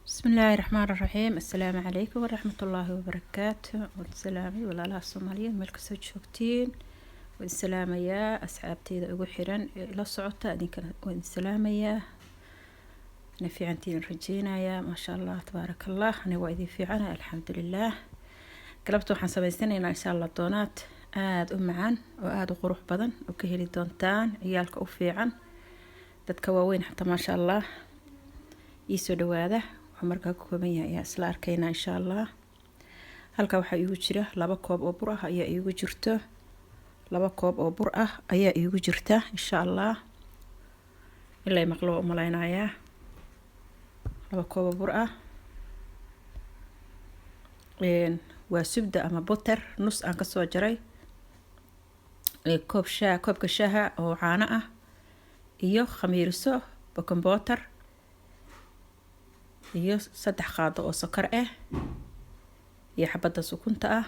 بسم الله الرحمن الرحيم. السلام عليكم ورحمة الله وبركاته. والسلامي ولا لا الصومالية ملك سوتشوكتين والسلام يا أصحابتي إذا أقول حيران لا صعوت أديك والسلام يا نفي عنتين رجينا يا ما شاء الله تبارك الله. أنا وإذي في عنا الحمد لله. قلبتو حنسبي سنة إن شاء الله دونات آد معان وآد قروح بدن وكهلي دونتان عيالك أوفي عن تتكواوين حتى ما شاء الله يسو دواده markaa ku kooban yahay ayaa isla arkayna insha Allah. Halka waxa iigu jira 2 koob oo bur ah ayaa iigu jirto 2 koob oo bur ah ayaa iigu jirta insha Allah. ilaa maqlo umaleynaya 2 koob oo bur ah waa subda ama butter nus aan ka soo jaray koobka shaaha oo caano ah iyo khamiirso baking butter iyo 3 qaado oo sokor ah iyo xabada sukunta ah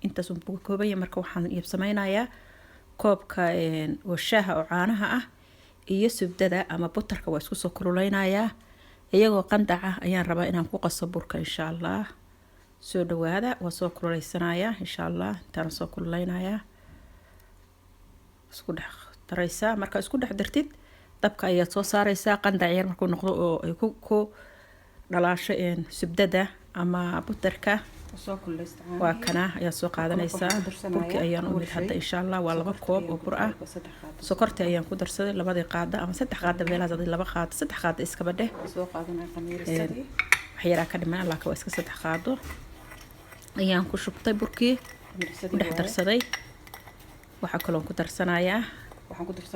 intaas uu ka kooban yahay. marka waxaan iibsamaynayaa koobka oo shaaha oo caanaha ah iyo subdada ama butterka waa isku soo kululeynayaa iyagoo qandac ah ayaan rabaa inaan ku qaso burka insha Allah. soo dhawaada waa soo kululeysanayaa insha Allah. intaan soo kululeynayaa isku dhex daraysaa. marka isku dhex dartid dabka ayaa soo saaraysaa qandac yar markuu noqdo oo ay ku dhalaasho subdada ama butterka waa kana ayaa soo qaadanaysaa. burki ayaan u mid hadda insha Allah waa 2 koob oo bur ah. sokorta ayaan ku darsaday 2 qaado ama 3 qaado meelaha 2 qaado 3 qaado iska badhe soo qaadanay khamiirsadii waxyara ka dhiman laakiin waa iska 3 qaado ayaan ku shubtay burkii ku dhex darsaday. waxa kale oo ku darsanayaa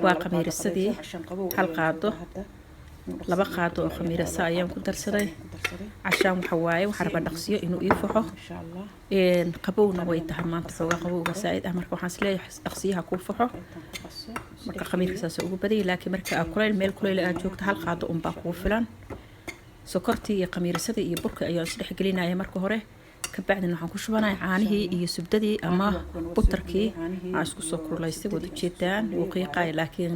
waa khamiirsadii 1 qaado 2 qaado oo khamiirasa ayaan ku darsaday cashaan waxa waaye waxa raba dhaqsiyo inuu ii faxo qabowna way tahay maanta xoogaa qabowga saaid ah. marka waxaan isleeyahay dhaqsiyaha ku faxo marka khamiirkaas ugu badiyay laakiin marka aad kuleyl meel kuleyl aad joogto 1 qaado un baa ku filan. sokortii iyo khamiirasada iyo burka ayaan isdhex gelinayaa marka hore ka bacdina waxaan ku shubanayaa caanihii iyo subdadii ama butterkii aan isku soo kululeysay wada jeedaan wuu qiiqay laakiin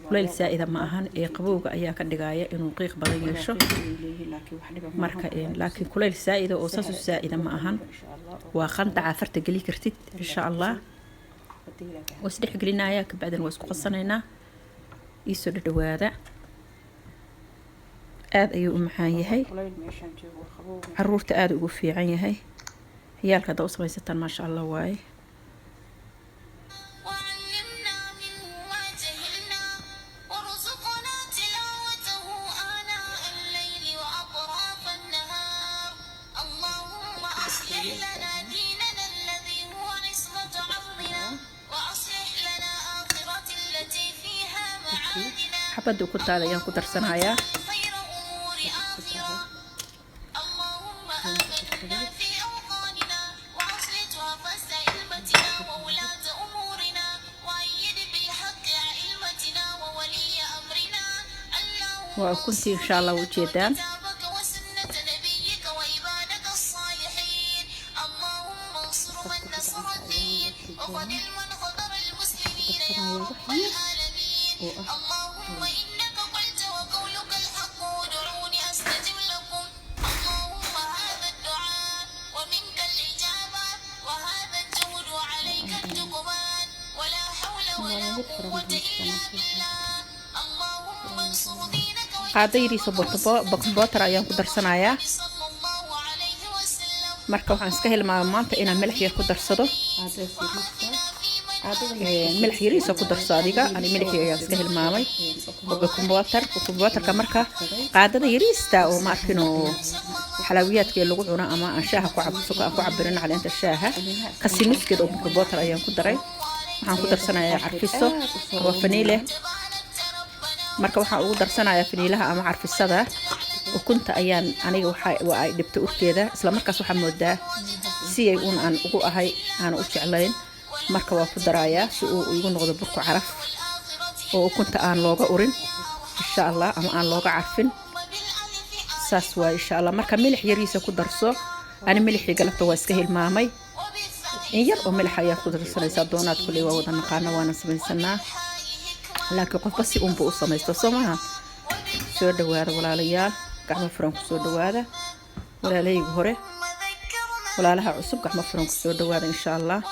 kuleyl saaida ma ahan ee qabowga ayaa ka dhigaya inuu qiiq badan yeesho. marka laakiin kuleyl saaida oo saas saaida ma ahan waa qandac afarta gali kartid insha Allah. wasdhex gelinayaa ka bacdina waa isku qasanaynaa isoo dhawaada. aad ayuu u macaan yahay caruurta aad ugu fiican yahay ciyaalka hadda u samaysataan ma sha Allah waaye. xabada ku taal ayaan ku darsanayaa وكنت إن شاء الله وجدان qaado yariiso baking butter ayaan ku darsanayaa. marka waxaan iska hilmaamay maanta inaan milix yar ku darsado milix yariiso ku darso adiga ani milix ayaan iska hilmaamay. baking butterka marka qaadada yariista oo ma arkino xalawiyaadka lagu cuno ama aan shaaha ku cabirin caleenta shaaha qasiniskeed oo baking butter ayaan ku daray. waxaan ku darsanayaa carfiso ama vanille. marka waxaan ugu darsanayaa faniilaha ama carfisada ukunta ayaan aniga waxa ay dhibto urkeeda isla markaas waxa moodaa si ay aan ugu ahay aan u jeclayn. marka waa ku darayaa si uu igu noqdo burku caraf oo ukunta aan looga urin insha Allah ama aan looga carfin saas waa insha Allah. marka milix yariisa ku darso ani milixii galabta waa iska hilmaamay in yar oo milix ayaa ku darsanaysaa doonaad kulay waa wada naqaana waana samaysanaa laakiin qofka si unba u samaysto soo maaha. soo dhawaada walaalayaal gacmo furan ku soo dhawaada. ولا لي هوري ولا لها عصب قحمة فرن كسو دواد إن شاء الله.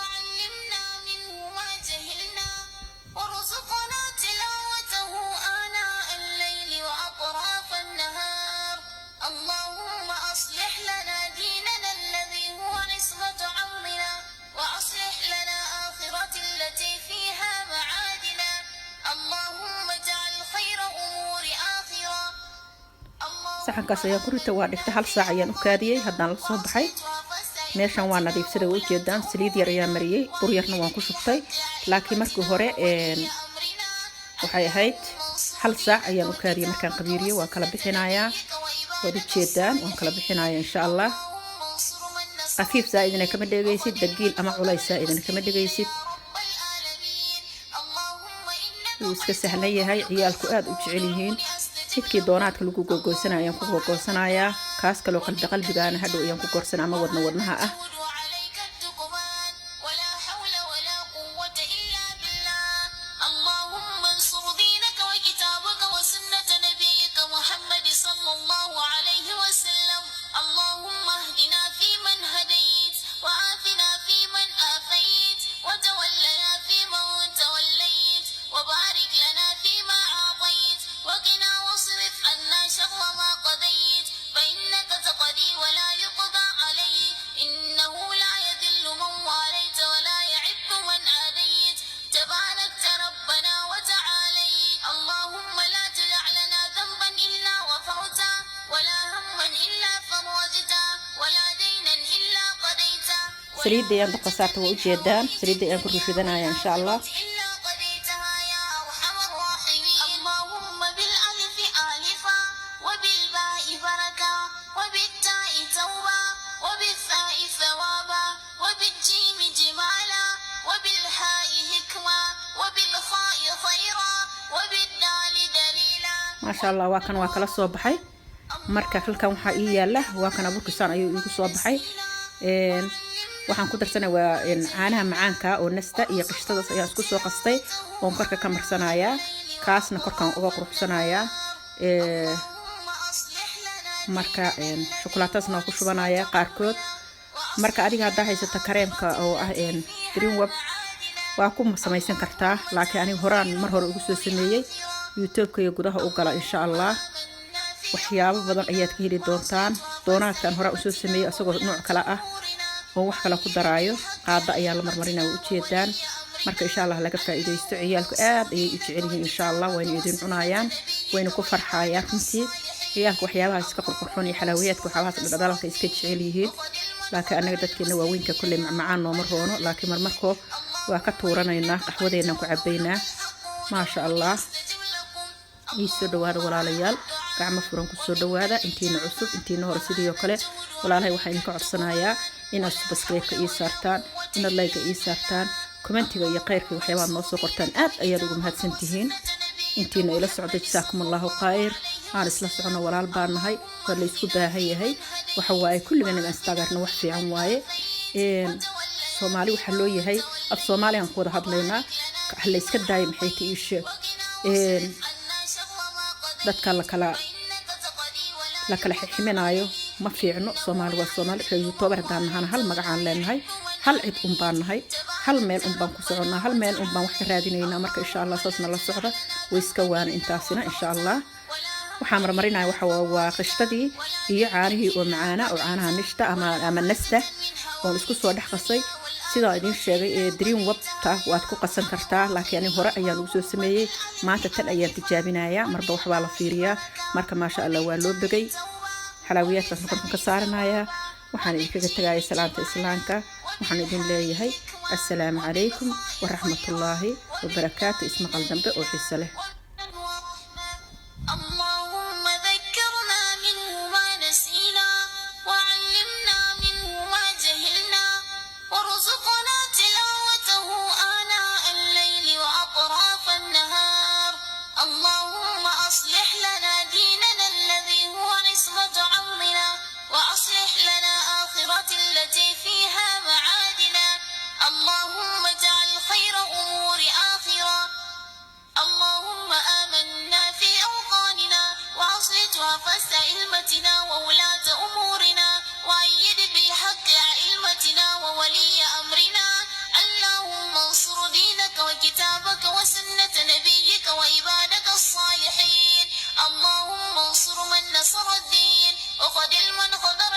saxan kaas ayaa ku rita waa dhigta hal saac ayaan u kaadiyay haddaan la soo baxay meeshan waa nadiifsaday oo jeedaan saliid yar ayaa mariyay bur yarna waan ku shubtay laakiin markii hore waxay ahayd hal saac ayaan u kaadiyay markaan qabiiriyo waa kala bixinayaa wada jeedaan waan kala bixinayaa insha Allah khafiif zaidina kama dhageysid dagiil ama culays zaidina kama dhageysid wuu iska sahlan yahay ciyaalku aad u jecel yihiin sidkii doonaadka lagu googoosanaya ayaan ku googoosanaya kaas kale oo qalbigaana hadhow ayaan ku gorsanaa ama wadnaha ah سريدي أنا قصرت وجدان سريدي أنا كل شيء ذنا إن شاء الله اللهم بالألف آلفا وبالباء بركة وبالتاء توبة وبالثاء ثوابا وبالجيم جمالا وبالهاء حكمة وبالخاء خيرا وبالدال دليلا ما شاء الله وكان وكلا صباحي مركا كلكم حقيقي له وكان أبوك سان أيوة صباحي waxaan ku darsanaa waa caanaha macaanka oo nasta iyo qishtada ayaa isku soo qastay oo korka ka marsanaya kaasna korkan uga quruxsanaya marka shokolaataasna ku shubanaya qaarkood marka adiga hadda haysata kareemka oo ah green web waa ku samaysan kartaa laakiin aniga horaan mar hore ugu soo sameeyay youtube-ka iyo gudaha u gala insha Allah waxyaabo badan ayaad ka heli doontaan doonaadkan hore u soo sameeyay asagoo nooc kala ah oo wax kala ku daraayo qaada ayaa la marmarinaa u jeedaan marka insha Allah laga faa'iideysto ciyaalku aad ay u jecel yihiin insha Allah wayna idin cunayaan wayna ku farxayaan runtii ciyaalku waxyaabaha iska qurxoon iyo xalaawiyaadka waxyaabaha dhadhalka iska jecel yihiin laakiin anaga dadkeena waaweynka kulli macaan noo maroono laakiin marmarko waa ka tuuranaynaa qaxwadeena ku cabaynaa ma sha Allah iisoo dhawaada walaalayaal gacmo furan ku soo dhawaada intiina cusub intiina hore sidoo kale walaalahay waxaan idin ka codsanayaa inaad subscribe-ka ii saartaan inaad like-ga ii saartaan commentiga iyo khayrka waxyaabaha noo soo qortaan aad ayaad ugu mahadsantihiin intiina ila socdo jazaakumullahu khayr aan isla socono walaal baan nahay waa la isku baahan yahay waxa waaye kulligan in instagram wax fiican waaye Soomaali waxa loo yahay af Soomaali aan ku wada hadlaynaa la iska daay maxay tii sheeg dadka la kala xiximinaayo ma fiicno Soomaali waa Soomaali ka YouTube hadaan nahay hal magacaan leenahay hal cid baan nahay hal meel baan ku soconaa hal meel baan wax ka raadinaynaa marka insha Allah saasna la socda way iska waan intaasina insha Allah waxaan marmarinaa waxa waa qishtadii iyo caanihii oo macaana oo caanaha nishta ama nasta oo isku soo dhax qasay sida idin sheegay dream webta waad ku qasan kartaa laakiin hore ayaa lagu soo sameeyay maanta tan ayaan tijaabinayaa marba wax baa la fiiriyaa marka ma sha Allah waa loo bagay xalaawiyaadkaas korka ka saaranaya waxaan idinkaga tagayay salaanta islaamka waxaan idin leeyahay assalaamu calaykum wa rahmatullaahi wa barakaatuh isma qaldambe oo xiiso leh اللهم اجعل خير أمور آخرة اللهم الدين وخذ المنخذ